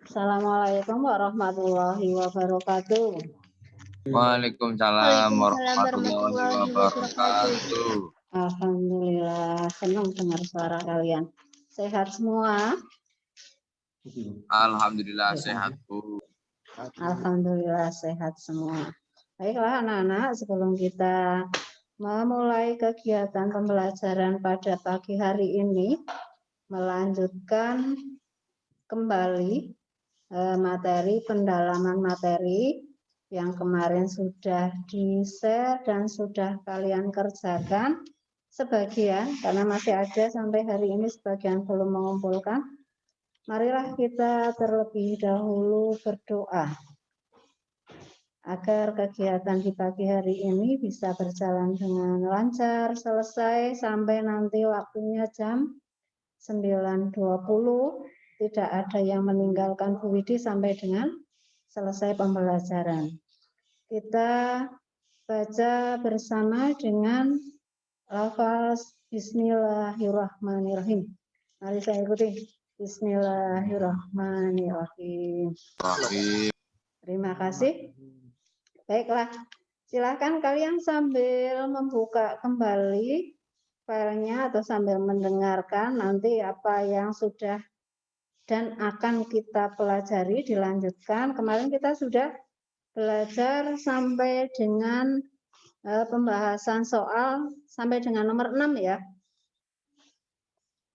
Assalamualaikum warahmatullahi wabarakatuh. Waalaikumsalam warahmatullahi wabarakatuh. Alhamdulillah, senang dengar suara kalian. Sehat semua? Alhamdulillah sehat, Bu. Alhamdulillah sehat semua. Baiklah anak-anak, sebelum kita memulai kegiatan pembelajaran pada pagi hari ini, melanjutkan kembali materi pendalaman materi yang kemarin sudah di-share dan sudah kalian kerjakan sebagian, karena masih ada sampai hari ini sebagian belum mengumpulkan. Marilah kita terlebih dahulu berdoa agar kegiatan di pagi hari ini bisa berjalan dengan lancar, selesai sampai nanti waktunya jam 9.20. Tidak ada yang meninggalkan Bu Widi sampai dengan selesai pembelajaran. Kita baca bersama dengan lafaz Bismillahirrahmanirrahim. Mari saya ikuti. Bismillahirrahmanirrahim. Terima kasih. Baiklah, silakan kalian sambil membuka kembali filenya atau sambil mendengarkan nanti apa yang sudah dan akan kita pelajari dilanjutkan. Kemarin kita sudah belajar sampai dengan pembahasan soal sampai dengan nomor 6 ya.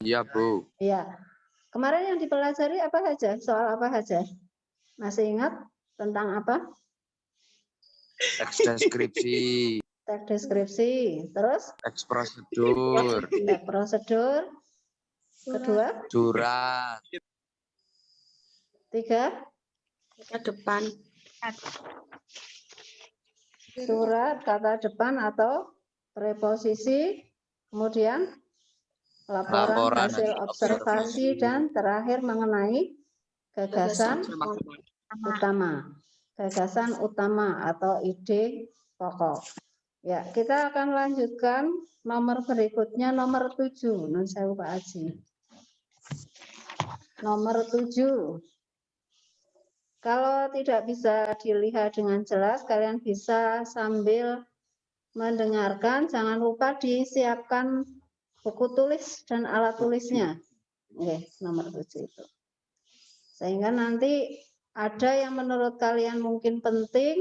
Iya, Bu. Iya. Kemarin yang dipelajari apa saja? Soal apa saja? Masih ingat tentang apa? Teks deskripsi. Teks deskripsi. Terus? Teks prosedur. Teks prosedur. Kedua? Surat. 3? Kata depan. Surat, kata depan atau preposisi. Kemudian? Laporan hasil observasi dan terakhir mengenai gagasan utama. Gagasan utama atau ide pokok. Ya, kita akan lanjutkan nomor berikutnya, nomor 7. Nun sewu Pak Haji. Nomor 7. Kalau tidak bisa dilihat dengan jelas, kalian bisa sambil mendengarkan. Jangan lupa disiapkan buku tulis dan alat tulisnya. Oke, nomor 7 itu. Sehingga nanti ada yang menurut kalian mungkin penting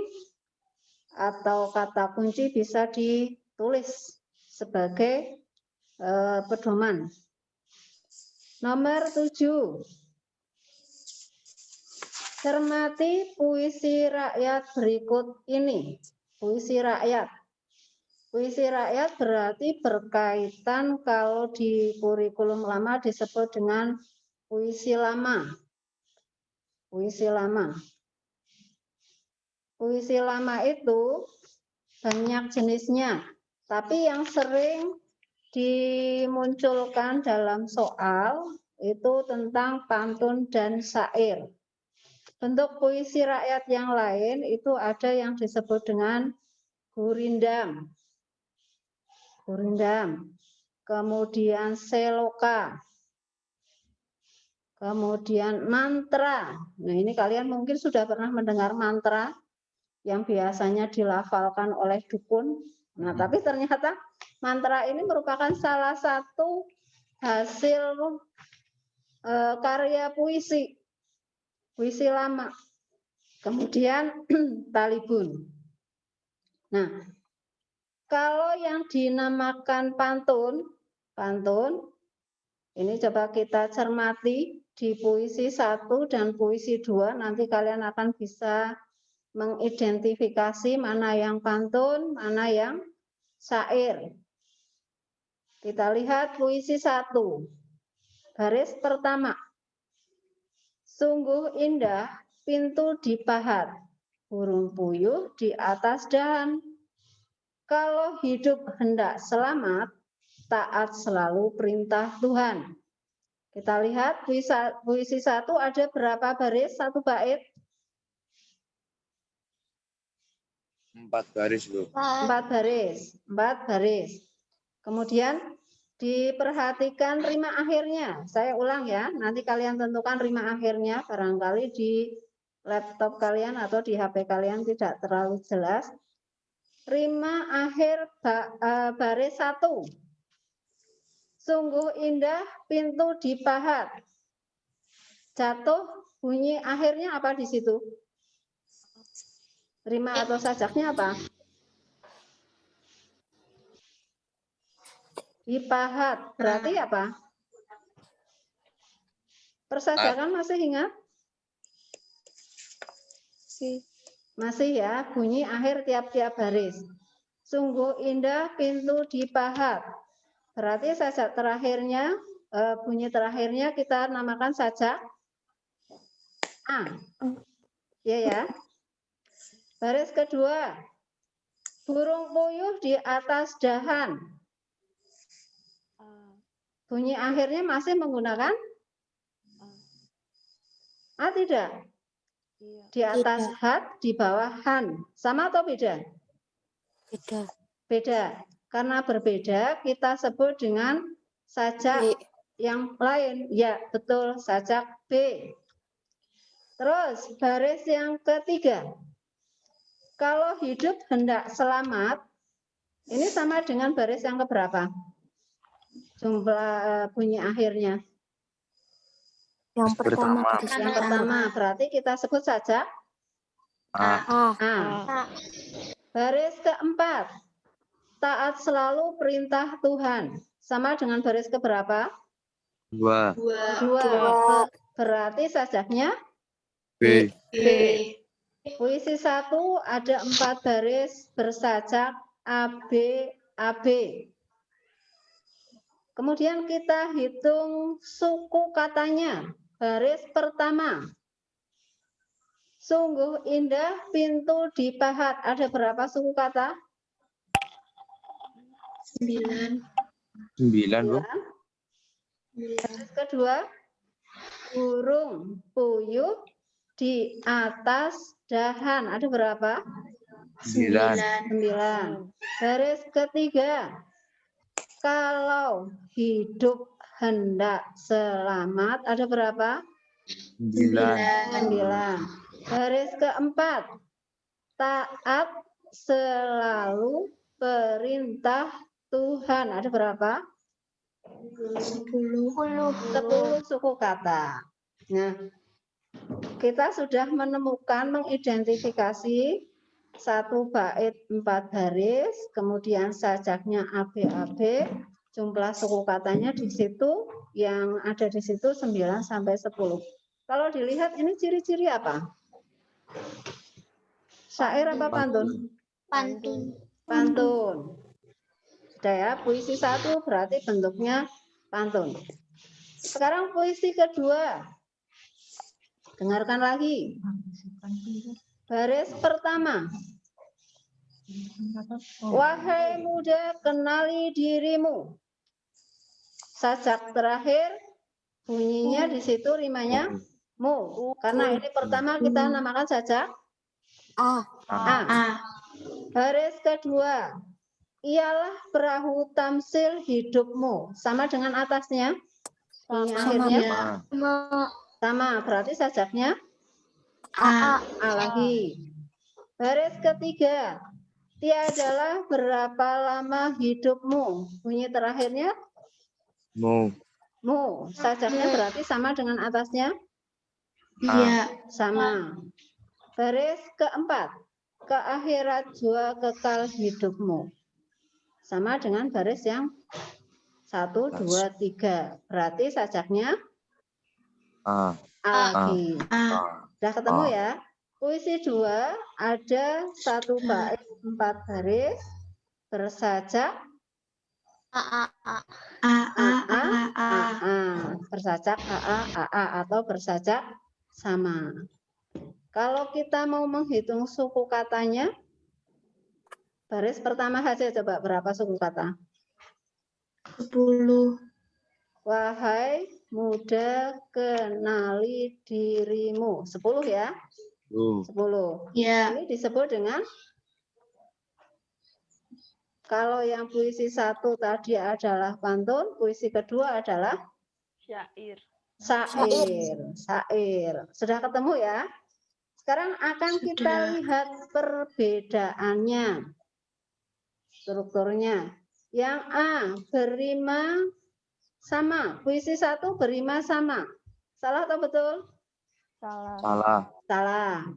atau kata kunci bisa ditulis sebagai pedoman. Nomor 7. Cermati puisi rakyat berikut ini. Puisi rakyat. Puisi rakyat berarti berkaitan kalau di kurikulum lama disebut dengan puisi lama. Puisi lama. Puisi lama itu banyak jenisnya, tapi yang sering dimunculkan dalam soal itu tentang pantun dan syair. Bentuk puisi rakyat yang lain itu ada yang disebut dengan gurindam. Gurindam. Kemudian seloka. Kemudian mantra. Nah, ini kalian mungkin sudah pernah mendengar mantra yang biasanya dilafalkan oleh dukun. Nah, tapi ternyata mantra ini merupakan salah satu hasil karya puisi. Puisi lama. Kemudian talibun. Nah, kalau yang dinamakan pantun, ini coba kita cermati di puisi 1 dan puisi 2, nanti kalian akan bisa mengidentifikasi mana yang pantun, mana yang syair. Kita lihat puisi 1. Baris pertama. Sungguh indah pintu dipahat, burung puyuh di atas dahan. Kalau hidup hendak selamat, taat selalu perintah Tuhan. Kita lihat puisi 1 ada berapa baris satu bait? 4 baris, Bu. 4 baris. 4 baris. Kemudian Diperhatikan rima akhirnya. Saya ulang ya, nanti kalian tentukan rima akhirnya. Barangkali di laptop kalian atau di HP kalian tidak terlalu jelas. Rima akhir baris 1. Sungguh indah pintu dipahat. Jatuh bunyi akhirnya apa di situ? Rima atau sajaknya apa? Dipahat. Berarti apa? Persajakan masih ingat? Masih ya, bunyi akhir tiap-tiap baris. Sungguh indah pintu dipahat. Berarti sajak terakhirnya, bunyi terakhirnya kita namakan sajak A. Ya ya. Baris kedua. Burung puyuh di atas dahan. Bunyi akhirnya masih menggunakan A tidak? Di atas hat, di bawah han. Sama atau beda? Beda. Beda. Karena berbeda, kita sebut dengan sajak yang lain. Ya, betul. Sajak B. Terus, baris yang ketiga. Kalau hidup hendak selamat, ini sama dengan baris yang keberapa? Jumlah bunyi akhirnya. Yang pertama. Yang pertama, berarti kita sebut saja A. A. Baris keempat, taat selalu perintah Tuhan. Sama dengan baris keberapa? 2. 2. Berarti sajaknya B. Puisi 1 ada 4 baris bersajak AB, AB. Kemudian kita hitung suku katanya. Baris pertama. Sungguh indah pintu dipahat. Ada berapa suku kata? 9, Bu. Baris kedua. Burung puyuh di atas dahan. Ada berapa? 9. Baris ketiga. Kalau hidup hendak selamat, ada berapa? 9. Baris keempat. Taat selalu perintah Tuhan. Ada berapa? 10 suku kata. Nah, kita sudah menemukan, mengidentifikasi satu bait 4 baris, kemudian sajaknya AB-AB, jumlah suku katanya di situ, yang ada di situ 9 sampai 10. Kalau dilihat ini ciri-ciri apa? Syair apa pantun? Pantun. Sudah ya, puisi 1 berarti bentuknya pantun. Sekarang puisi kedua. Dengarkan lagi. Baris pertama. Wahai muda, kenali dirimu. Sajak terakhir bunyinya di situ rimanya mu. Karena ini pertama kita namakan sajak A. Baris kedua. Ialah perahu tamsil hidupmu. Sama dengan atasnya. Bunyi akhirnya sama. Berarti sajaknya A lagi. Baris ketiga. Tiadalah berapa lama hidupmu. Bunyi terakhirnya Mu. Sajaknya berarti sama dengan atasnya? Iya. Sama. Baris keempat. Ke akhirat jua kekal hidupmu. Sama dengan baris yang 1, 2, 3. Berarti sajaknya A. lagi. Sudah ketemu ya? Puisi 2 ada 1 bait 4 baris bersajak bersajak AA atau bersajak sama. Kalau kita mau menghitung suku katanya, baris pertama saja coba berapa suku kata? 10. Wahai muda, kenali dirimu. 10 ya? 10. Ya. Ini disebut dengan Kalau yang puisi 1 tadi adalah pantun, puisi kedua adalah Syair. Syair. Sudah ketemu ya? Sekarang akan kita lihat perbedaannya. Strukturnya. Yang A berima sama. Puisi 1 berima sama. Salah atau betul? Salah. Salah. Salah.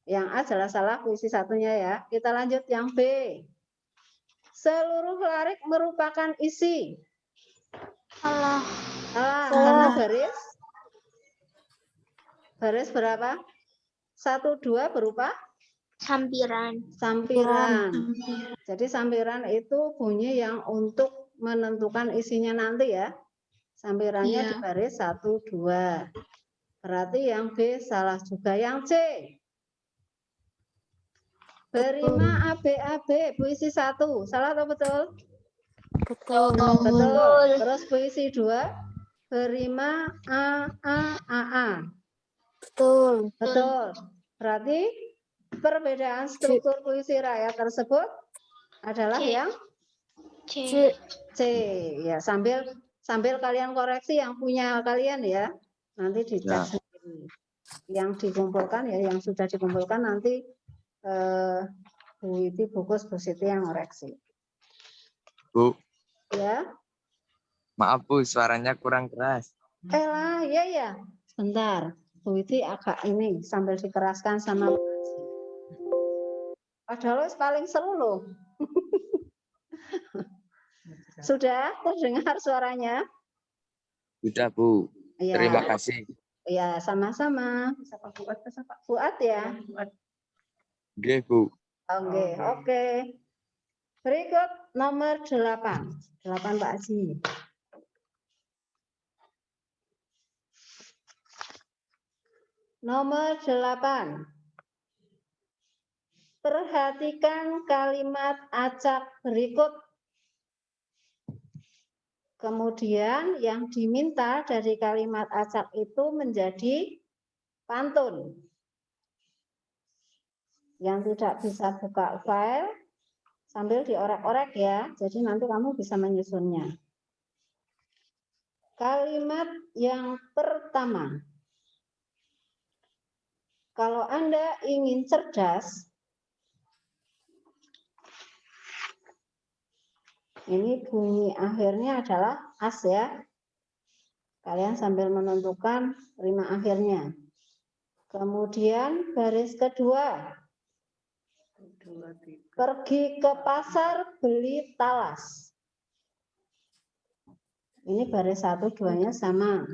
Yang A jelas salah puisi satunya ya. Kita lanjut yang B. Seluruh larik merupakan isi. Salah. Salah. Salah. Karena baris berapa? 1, 2 berupa Sampiran. sampiran. Jadi sampiran itu bunyi yang untuk menentukan isinya nanti ya. Sampirannya di baris 1, 2. Berarti yang B salah juga. Yang C. Berima ABAB puisi 1. Salah atau betul? Betul. Betul. Terus puisi 2. Berima AA. Betul. Betul. Berarti perbedaan struktur puisi rakyat tersebut adalah yang C. C. Ya, sambil kalian koreksi yang punya kalian ya. Nanti dicek Ya. sendiri. Yang dikumpulkan ya, yang sudah dikumpulkan nanti Bu Witi, Bu Siti yang koreksi. Bu, Ya. maaf Bu, suaranya kurang keras. Lah, ya. Sebentar. Bu Witi agak ini sambil dikeraskan sama Bu Aji. Padahal paling seru loh. Sudah terdengar suaranya? Sudah Bu. Ya. Terima kasih. Ya, sama-sama. Bisa Pak Fuad ya. Oke Bu. Oke. Berikut nomor 8. 8 Pak Aji. Nomor 8. Perhatikan kalimat acak berikut. Kemudian yang diminta dari kalimat acak itu menjadi pantun. Yang tidak bisa buka file sambil diorek-orek ya. Jadi nanti kamu bisa menyusunnya. Kalimat yang pertama. Kalau Anda ingin cerdas, ini bunyi akhirnya adalah as ya. Kalian sambil menentukan rima akhirnya. Kemudian baris kedua. Pergi ke pasar beli talas. Ini baris 1, 2-nya sama.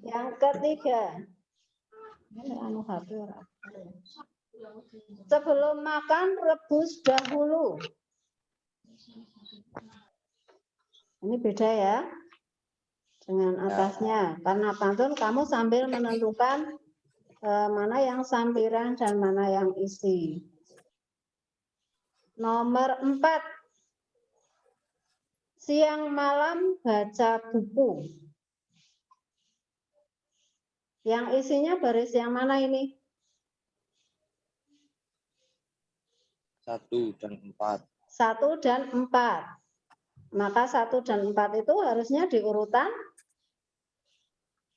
Yang ketiga. Sebelum makan rebus dahulu. Ini beda ya dengan atasnya. Karena pantun kamu sambil menentukan mana yang sampiran dan mana yang isi. Nomor 4. Siang malam baca buku. Yang isinya baris yang mana ini? 1 dan 4. 1 dan 4. Maka 1 dan 4 itu harusnya di urutan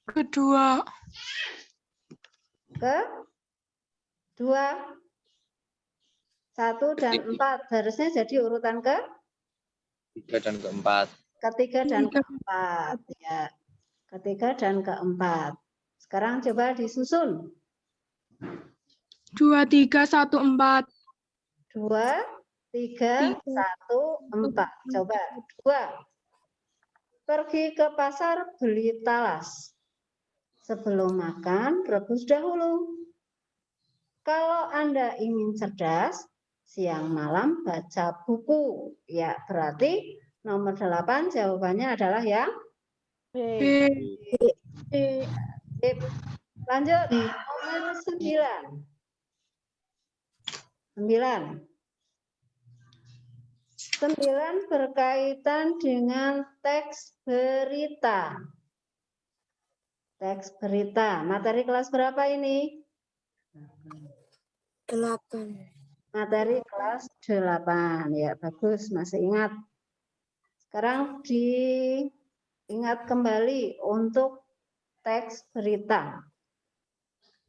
Kedua. kedua. 1 dan 4 harusnya jadi urutan 3 dan keempat. ketiga dan keempat ya. Ketiga dan keempat. Sekarang coba disusun. 2, 3, 1, 4. 2, 3, 1, 4. Coba 2. Pergi ke pasar beli talas. Sebelum makan rebus dahulu. Kalau Anda ingin cerdas, siang malam baca buku. Ya, berarti nomor 8 jawabannya adalah yang B. Lanjut, nomor 9. 9 berkaitan dengan teks berita. Teks berita. Materi kelas berapa ini? 8. Materi kelas 8. Ya, bagus, masih ingat. Sekarang diingat kembali untuk teks berita.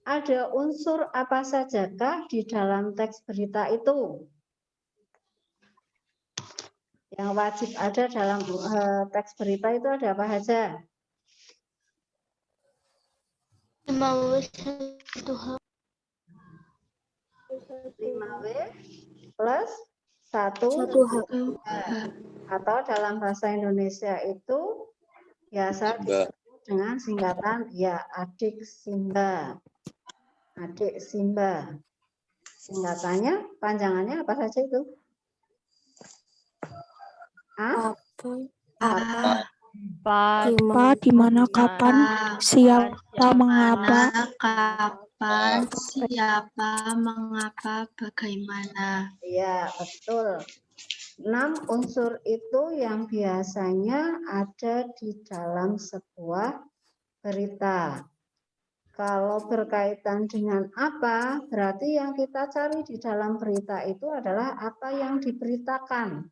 Ada unsur apa sajakah di dalam teks berita itu? Yang wajib ada dalam teks berita itu ada apa saja? 5W1H. 5W plus 1 1H. atau dalam bahasa Indonesia itu biasa Simba. disebut dengan singkatan ya adik Simba. Adik Simba. Singkatannya, panjangannya apa saja itu? A, Apa? Apa, di mana, kapan, siapa, mengapa, Kapan, siapa, mengapa, bagaimana. ya betul. 6 unsur itu yang biasanya ada di dalam sebuah berita. Kalau berkaitan dengan apa, berarti yang kita cari di dalam berita itu adalah apa yang diberitakan.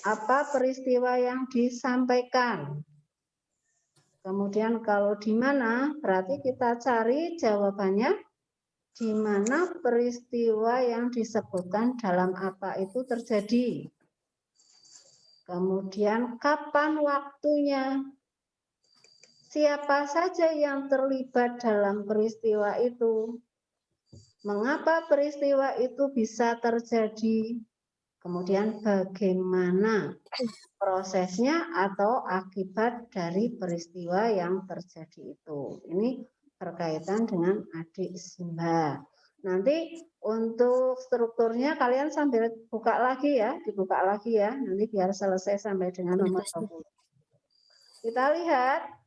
Apa peristiwa yang disampaikan. Kemudian kalau di mana, berarti kita cari jawabannya di mana peristiwa yang disebutkan dalam apa itu terjadi. Kemudian kapan waktunya. Siapa saja yang terlibat dalam peristiwa itu? Mengapa peristiwa itu bisa terjadi? Kemudian bagaimana prosesnya atau akibat dari peristiwa yang terjadi itu? Ini berkaitan dengan adik Simba. Nanti untuk strukturnya kalian sambil buka lagi ya, dibuka lagi ya. Nanti biar selesai sampai dengan nomor 20. Kita lihat.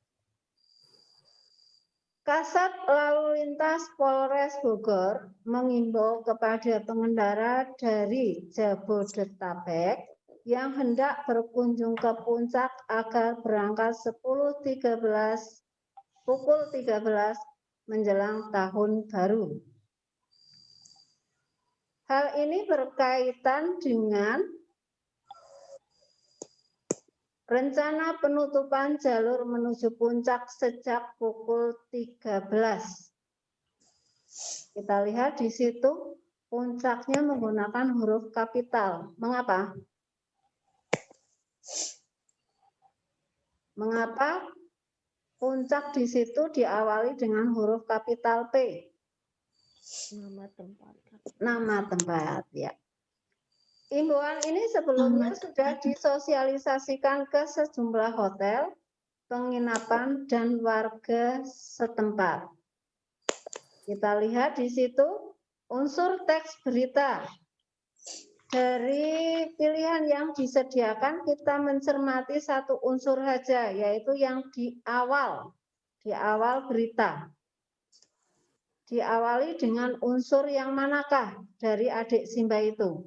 Kasat Lalu Lintas Polres Bogor mengimbau kepada pengendara dari Jabodetabek yang hendak berkunjung ke puncak agar berangkat pukul 13 menjelang tahun baru. Hal ini berkaitan dengan rencana penutupan jalur menuju puncak sejak pukul 13. Kita lihat di situ puncaknya menggunakan huruf kapital. Mengapa? Mengapa puncak di situ diawali dengan huruf kapital P? Nama tempat. Nama tempat, ya. Imbauan ini sebelumnya sudah disosialisasikan ke sejumlah hotel, penginapan, dan warga setempat. Kita lihat di situ unsur teks berita. Dari pilihan yang disediakan, kita mencermati satu unsur saja, yaitu yang di awal berita. Diawali dengan unsur yang manakah dari adik Simba itu?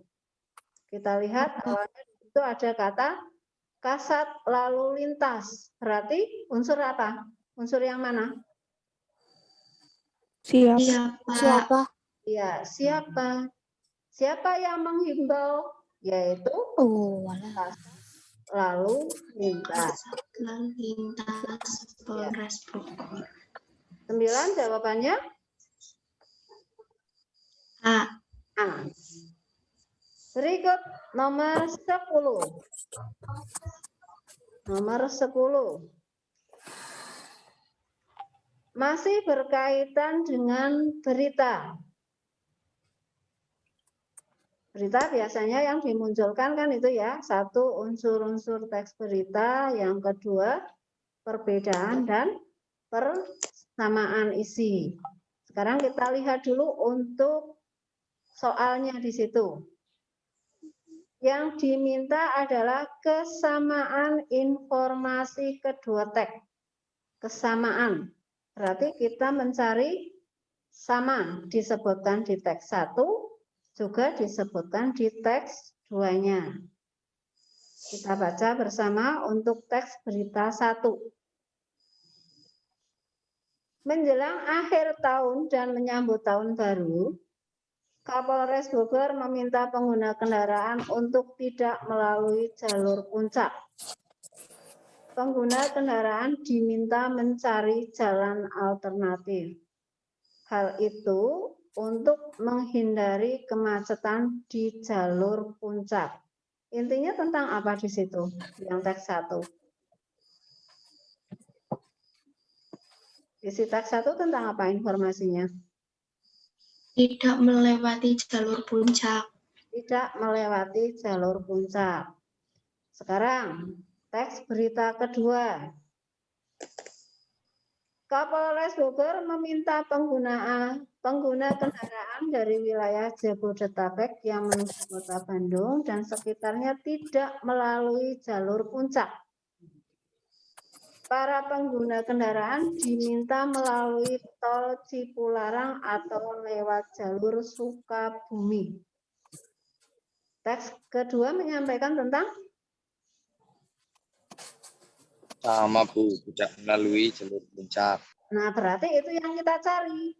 Kita lihat awalnya itu ada kata kasat lalu lintas. Berarti unsur apa? Unsur yang mana? Siapa? Ya, siapa? Siapa yang menghimbau? Yaitu kasat lalu lintas. Lalu lintas Polres Bogor. 9 jawabannya? A. Berikut nomor 10. Nomor 10. Masih berkaitan dengan berita. Berita biasanya yang dimunculkan kan itu ya, satu unsur-unsur teks berita, yang kedua perbedaan dan persamaan isi. Sekarang kita lihat dulu untuk soalnya di situ. Yang diminta adalah kesamaan informasi kedua teks. Kesamaan. Berarti kita mencari sama disebutkan di teks 1, juga disebutkan di teks 2-nya. Kita baca bersama untuk teks berita 1. Menjelang akhir tahun dan menyambut tahun baru, Kapolres Bogor meminta pengguna kendaraan untuk tidak melalui jalur puncak. Pengguna kendaraan diminta mencari jalan alternatif. Hal itu untuk menghindari kemacetan di jalur puncak. Intinya tentang apa di situ? Yang teks 1. Isi teks 1 tentang apa informasinya? Tidak melewati jalur puncak. Tidak melewati jalur puncak. Sekarang, teks berita kedua. Kapolres Bogor meminta pengguna kendaraan dari wilayah Jabodetabek yang menuju Kota Bandung dan sekitarnya tidak melalui jalur puncak. Para pengguna kendaraan diminta melalui tol Cipularang atau lewat jalur Sukabumi. Teks kedua menyampaikan tentang Sama Bu, tidak melalui jalur puncak. Nah, berarti itu yang kita cari.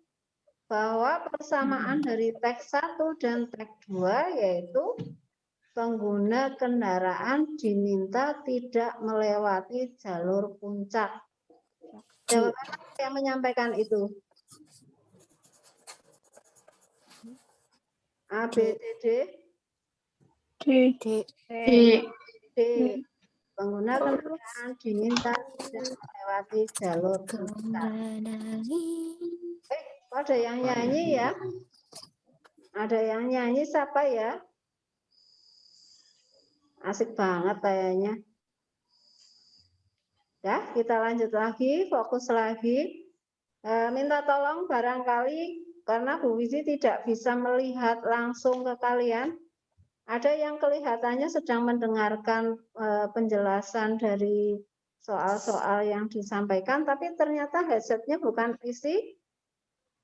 Bahwa persamaan dari teks 1 dan teks 2 yaitu pengguna kendaraan diminta tidak melewati jalur puncak. Jawaban apa yang menyampaikan itu? A, B, C, D? D. Pengguna kendaraan diminta tidak melewati jalur puncak. Ada yang nyanyi ya? Ada yang nyanyi siapa ya? Asik banget kayaknya. Ya, kita lanjut lagi, fokus lagi. Minta tolong barangkali karena Bu Wizi tidak bisa melihat langsung ke kalian. Ada yang kelihatannya sedang mendengarkan penjelasan dari soal-soal yang disampaikan, tapi ternyata headsetnya bukan isi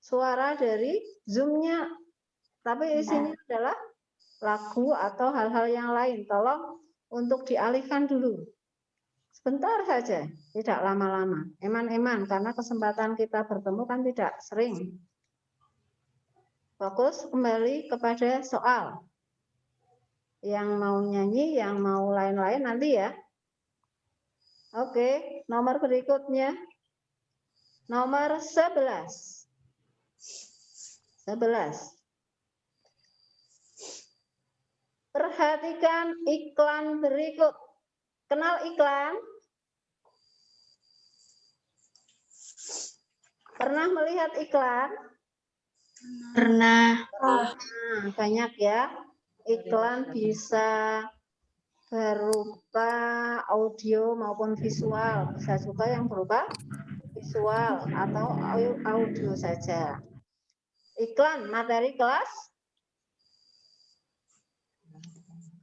suara dari Zoom-nya, tapi isinya adalah lagu atau hal-hal yang lain. Tolong untuk dialihkan dulu. Sebentar saja, tidak lama-lama. Eman-eman, karena kesempatan kita bertemu kan tidak sering. Fokus kembali kepada soal. Yang mau nyanyi, yang mau lain-lain nanti ya. Oke, nomor berikutnya. Nomor 11. 11. Perhatikan iklan berikut. Kenal iklan? Pernah melihat iklan? Pernah. Banyak ya. Iklan bisa berupa audio maupun visual. Bisa juga yang berupa visual atau audio saja. Iklan, materi kelas?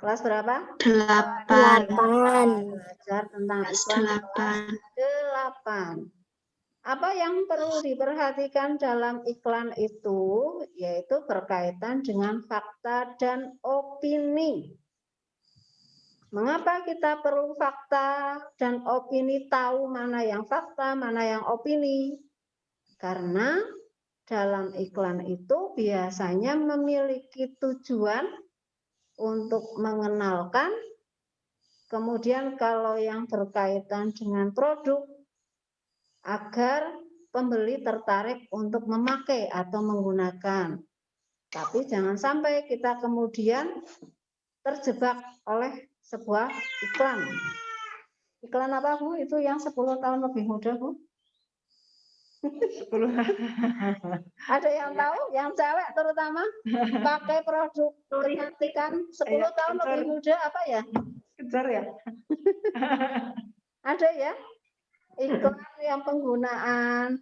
Kelas berapa? 8. Belajar tentang iklan kelas 8. Apa yang perlu diperhatikan dalam iklan itu, yaitu berkaitan dengan fakta dan opini. Mengapa kita perlu fakta dan opini, tahu mana yang fakta, mana yang opini? Karena dalam iklan itu biasanya memiliki tujuan untuk mengenalkan, kemudian kalau yang berkaitan dengan produk, agar pembeli tertarik untuk memakai atau menggunakan. Tapi jangan sampai kita kemudian terjebak oleh sebuah iklan. Iklan apa Bu? Itu yang 10 tahun lebih muda Bu? 10. Ada yang tahu? Yang cewek terutama pakai produk kecantikan 10 tahun lebih muda apa ya? Kejar ya? Ada ya? Iklan yang penggunaan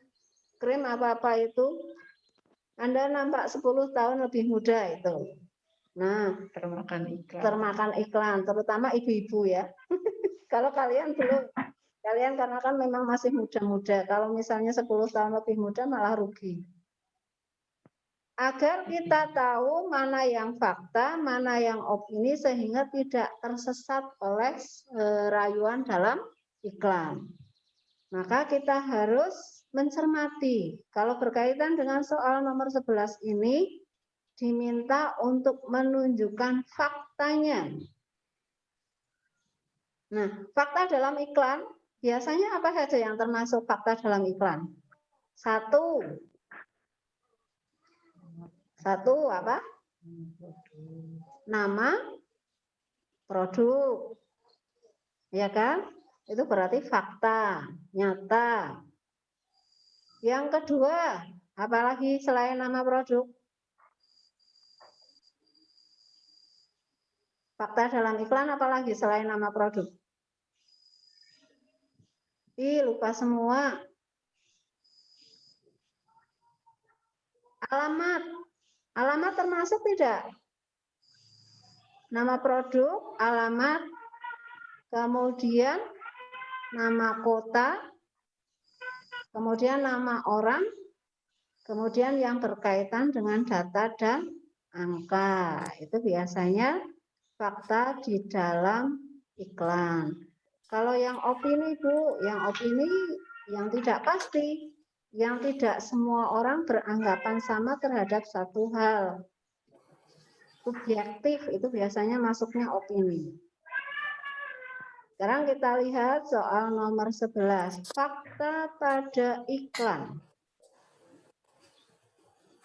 krim apa-apa itu, Anda nampak 10 tahun lebih muda itu. Nah, termakan iklan, terutama ibu-ibu ya. Kalau kalian belum, kalian karena kan memang masih muda-muda. Kalau misalnya 10 tahun lebih muda malah rugi. Agar kita tahu mana yang fakta, mana yang opini, sehingga tidak tersesat oleh rayuan dalam iklan. Maka kita harus mencermati. Kalau berkaitan dengan soal nomor 11 ini, diminta untuk menunjukkan faktanya. Nah, fakta dalam iklan, biasanya apa saja yang termasuk fakta dalam iklan? Satu apa? Nama produk. Ya kan? Itu berarti fakta, nyata. Yang kedua, apalagi selain nama produk? Fakta dalam iklan apalagi selain nama produk? Lupa semua. Alamat. Alamat termasuk tidak? Nama produk, alamat, kemudian nama kota, kemudian nama orang, kemudian yang berkaitan dengan data dan angka. Itu biasanya fakta di dalam iklan. Kalau yang opini, Bu, yang opini yang tidak pasti, yang tidak semua orang beranggapan sama terhadap satu hal. Subjektif itu biasanya masuknya opini. Sekarang kita lihat soal nomor 11. Fakta pada iklan.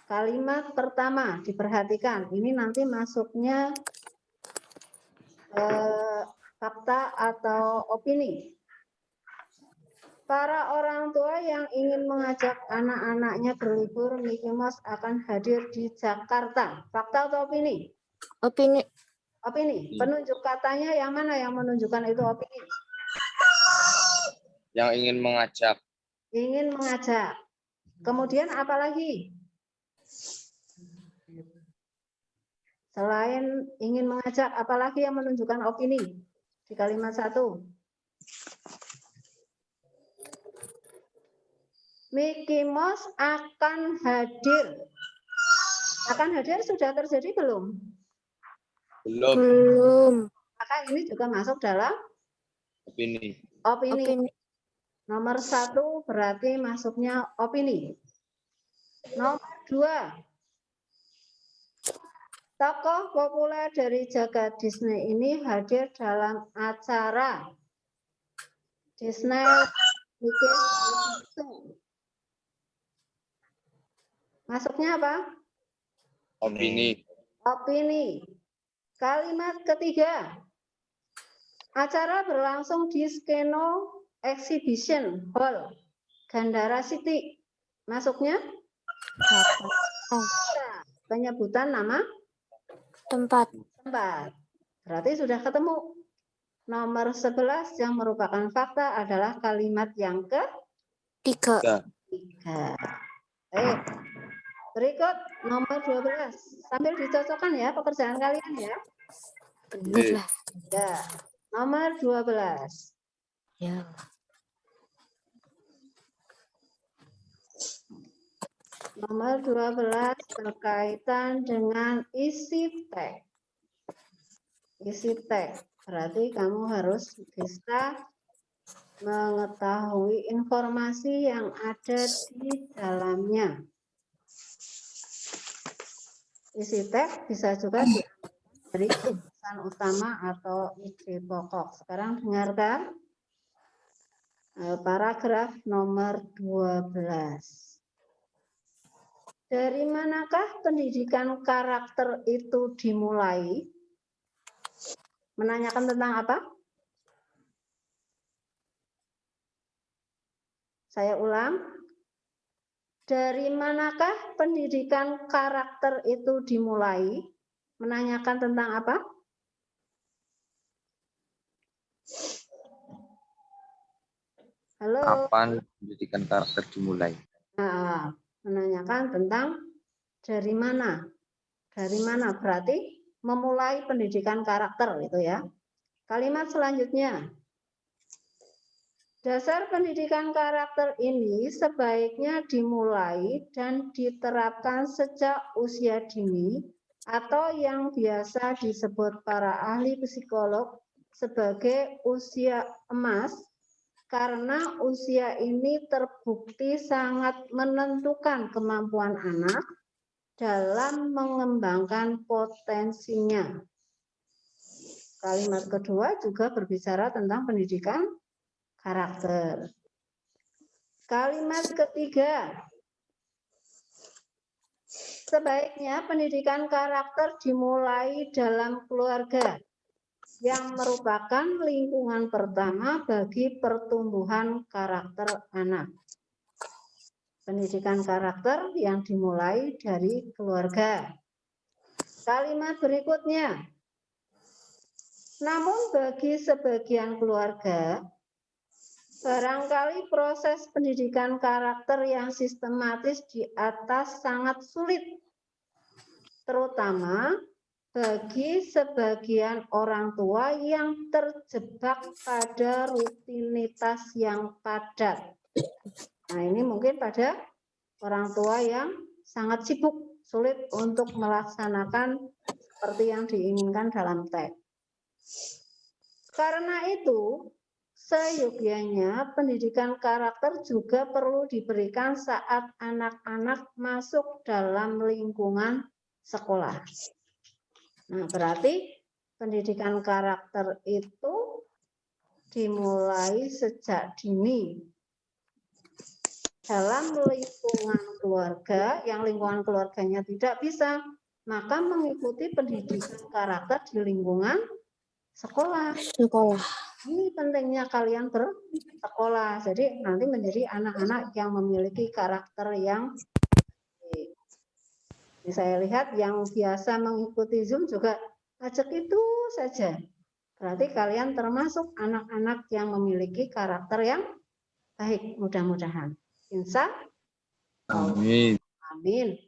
Kalimat pertama diperhatikan. Ini nanti masuknya fakta atau opini. Para orang tua yang ingin mengajak anak-anaknya berlibur, Mickey Mouse akan hadir di Jakarta. Fakta atau opini? Opini. Opini. Penunjuk katanya yang mana yang menunjukkan itu opini? Yang ingin mengajak. Ingin mengajak. Kemudian apa lagi? Selain ingin mengajak, apalagi yang menunjukkan opini di kalimat 1? Mickey Mouse akan hadir. Akan hadir sudah terjadi belum? Belum. Maka ini juga masuk dalam Opini. Nomor 1 berarti masuknya opini. Nomor 2. Tokoh populer dari jagat Disney ini hadir dalam acara Disney Mickey Mouse. Masuknya apa? Opini. Opini. Kalimat ketiga. Acara berlangsung di Skeno Exhibition Hall, Gandara City. Masuknya? Penyebutan nama? Tempat. Berarti sudah ketemu. Nomor 11 yang merupakan fakta adalah kalimat yang ketiga. Berikut nomor 12. Sambil dicocokkan ya pekerjaan kalian ya. Benar lah. Ya. Nomor 12. Ya. Nomor 12 berkaitan dengan isi teks. Isi teks. Berarti kamu harus bisa mengetahui informasi yang ada di dalamnya. Isi teks bisa juga dari pesan utama atau ide pokok. Sekarang dengarkan paragraf nomor 12. Dari manakah pendidikan karakter itu dimulai? Menanyakan tentang apa? Saya ulang. Dari manakah pendidikan karakter itu dimulai? Menanyakan tentang apa? Halo. Kapan pendidikan karakter dimulai? Nah, menanyakan tentang dari mana. Dari mana berarti memulai pendidikan karakter itu ya. Kalimat selanjutnya. Dasar pendidikan karakter ini sebaiknya dimulai dan diterapkan sejak usia dini atau yang biasa disebut para ahli psikolog sebagai usia emas karena usia ini terbukti sangat menentukan kemampuan anak dalam mengembangkan potensinya. Kalimat kedua juga berbicara tentang pendidikan karakter. Kalimat ketiga, sebaiknya pendidikan karakter dimulai dalam keluarga yang merupakan lingkungan pertama bagi pertumbuhan karakter anak. Pendidikan karakter yang dimulai dari keluarga. Kalimat berikutnya, namun bagi sebagian keluarga, barangkali proses pendidikan karakter yang sistematis di atas sangat sulit, terutama bagi sebagian orang tua yang terjebak pada rutinitas yang padat. Nah, ini mungkin pada orang tua yang sangat sibuk, sulit untuk melaksanakan seperti yang diinginkan dalam teks. Karena itu, seyogyanya pendidikan karakter juga perlu diberikan saat anak-anak masuk dalam lingkungan sekolah. Nah, berarti pendidikan karakter itu dimulai sejak dini. Dalam lingkungan keluarga, yang lingkungan keluarganya tidak bisa, maka mengikuti pendidikan karakter di lingkungan sekolah. Ini pentingnya kalian bersekolah. Jadi nanti menjadi anak-anak yang memiliki karakter yang baik. Ini saya lihat yang biasa mengikuti Zoom juga ajak itu saja. Berarti kalian termasuk anak-anak yang memiliki karakter yang baik, mudah-mudahan. Insya Allah. Amin. Amin.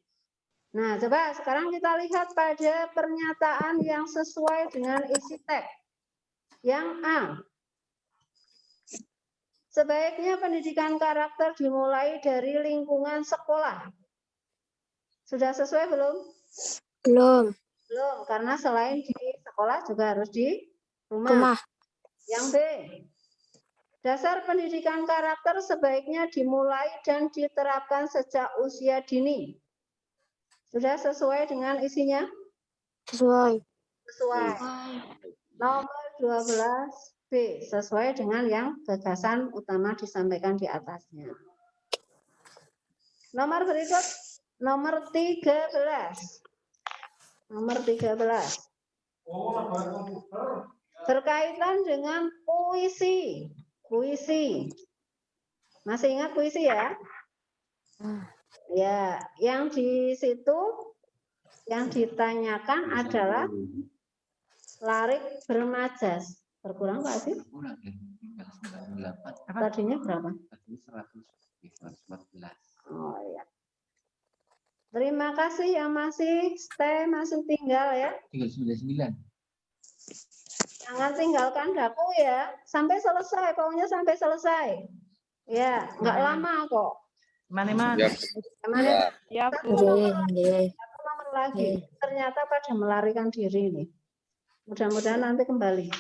Nah, coba sekarang kita lihat pada pernyataan yang sesuai dengan isi teks. Yang A. Sebaiknya pendidikan karakter dimulai dari lingkungan sekolah. Sudah sesuai belum? Belum. Belum, karena selain di sekolah juga harus di rumah. Yang B. Dasar pendidikan karakter sebaiknya dimulai dan diterapkan sejak usia dini. Sudah sesuai dengan isinya? Sesuai. Sesuai. Nomor 12B, sesuai dengan yang gagasan utama disampaikan di atasnya. Nomor berikut, nomor 13. Nomor 13. Berkaitan dengan puisi. Puisi. Masih ingat puisi ya? Ya, yang di situ yang ditanyakan adalah larik bermajas. Berkurang Pak sih? Tadinya berapa? 114. Oh ya. Terima kasih yang masih stay, masih tinggal ya. Tinggal 99. Jangan tinggalkan daku ya. Sampai selesai, pokoknya sampai selesai. Ya, nggak lama kok. Mana-mana. Mana? Ya, Satu nomor lagi. Ternyata pada melarikan diri nih. Mudah-mudahan nanti kembali.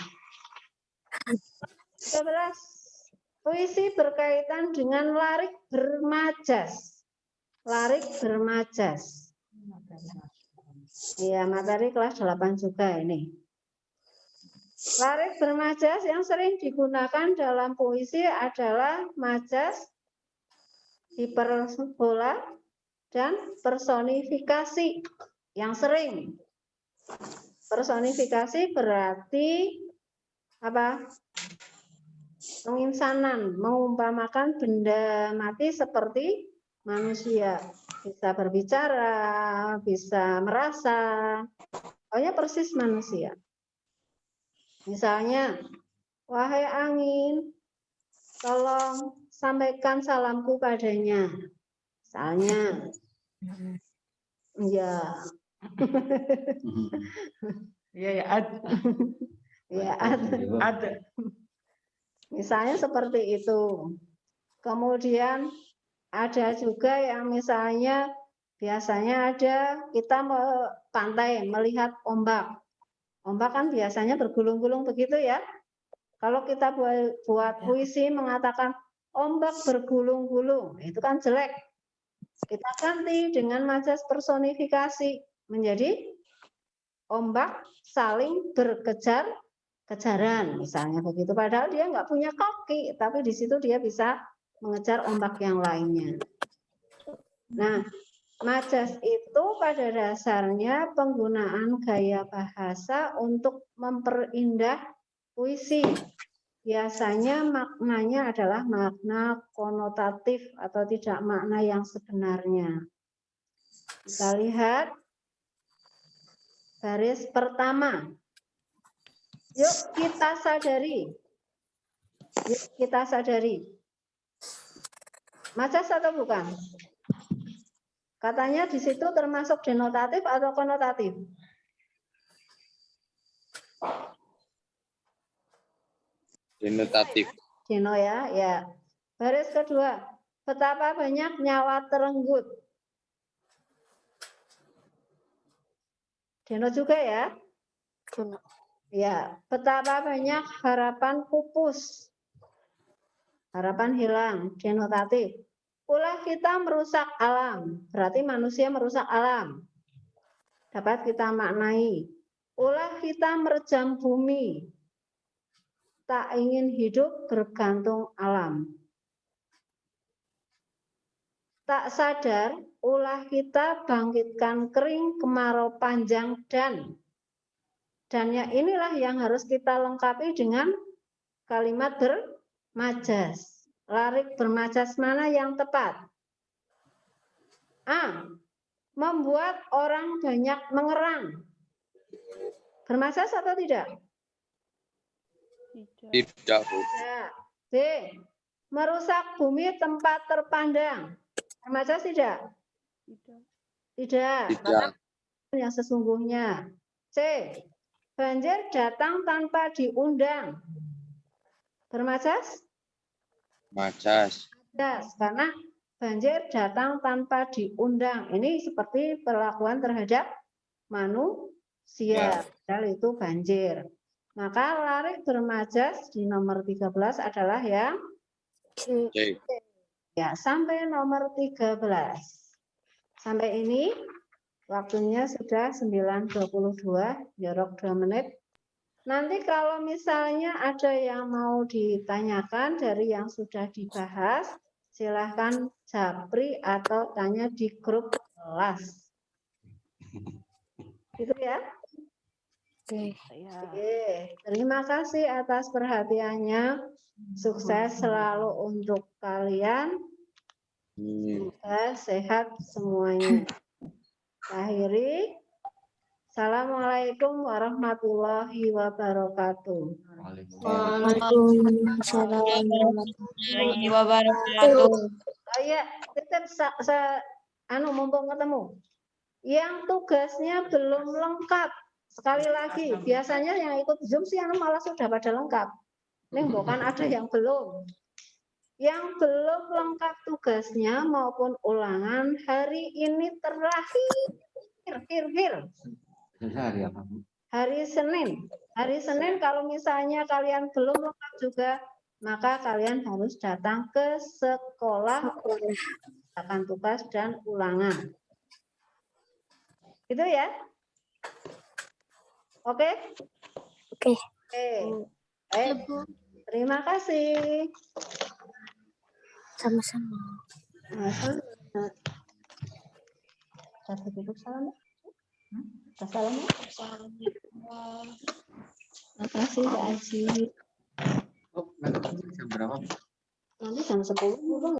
11. Puisi berkaitan dengan larik bermajas. Larik bermajas. Iya, materi kelas 8 juga ini. Larik bermajas yang sering digunakan dalam puisi adalah majas, hiperbola, dan personifikasi yang sering. Personifikasi berarti apa? Penginsanan, mengumpamakan benda mati seperti manusia. Bisa berbicara, bisa merasa, pokoknya persis manusia. Misalnya, wahai angin, tolong sampaikan salamku padanya. Misalnya, ya. ya ada. Ya, ada. Misalnya seperti itu. Kemudian ada juga yang misalnya biasanya ada kita pantai melihat ombak. Ombak kan biasanya bergulung-gulung begitu ya. Kalau kita buat puisi mengatakan ombak bergulung-gulung, itu kan jelek. Kita ganti dengan majas personifikasi menjadi ombak saling berkejar-kejaran, misalnya begitu. Padahal dia nggak punya kaki, tapi di situ dia bisa mengejar ombak yang lainnya. Nah, majas itu pada dasarnya penggunaan gaya bahasa untuk memperindah puisi. Biasanya maknanya adalah makna konotatif atau tidak makna yang sebenarnya. Kita lihat baris pertama. Yuk kita sadari. Yuk kita sadari. Majas atau bukan? Katanya di situ termasuk denotatif atau konotatif? Denotatif. Deno ya, ya. Baris kedua, betapa banyak nyawa terenggut. Deno juga ya? Deno. Ya, betapa banyak harapan pupus. Harapan hilang, denotatif. Ulah kita merusak alam, berarti manusia merusak alam. Dapat kita maknai. Ulah kita merejam bumi, tak ingin hidup bergantung alam. Tak sadar, ulah kita bangkitkan kering kemarau panjang dannya inilah yang harus kita lengkapi dengan kalimat bermajas. Larik bermajas mana yang tepat? A. Membuat orang banyak mengerang. Bermajas atau tidak? Tidak, Bu. Tidak. B. Merusak bumi tempat terpandang. Bermajas tidak? Tidak. Tidak. Yang sesungguhnya. C. Banjir datang tanpa diundang. Bermajas? Majas. Majas, karena banjir datang tanpa diundang. Ini seperti perlakuan terhadap manusia. Padahal itu banjir. Maka larik bermajas di nomor 13 adalah yang C. ya, sampai nomor 13. Sampai ini waktunya sudah 9.22, jorok 2 menit. Nanti kalau misalnya ada yang mau ditanyakan dari yang sudah dibahas, silahkan japri atau tanya di grup kelas. Gitu ya. Oke, terima kasih atas perhatiannya. Sukses selalu untuk kalian. Semoga sehat semuanya. Akhiri. Assalamualaikum warahmatullahi wabarakatuh. Waalaikumsalam warahmatullahi wabarakatuh. Oh ya, tetap mumpung ketemu. Yang tugasnya belum lengkap. Sekali lagi, biasanya yang ikut Zoom sih malah sudah pada lengkap. Ini bukan ada yang belum. Yang belum lengkap tugasnya maupun ulangan hari ini terakhir. Hari Senin. Hari Senin kalau misalnya kalian belum lengkap juga, maka kalian harus datang ke sekolah akan tugas dan ulangan. Gitu ya? Oke? Oke. Baik. Terima kasih. Sama-sama. Satu duduk salam. Salam. Terima kasih Pak Haji. Nanti jam berapa? Nanti jam 10.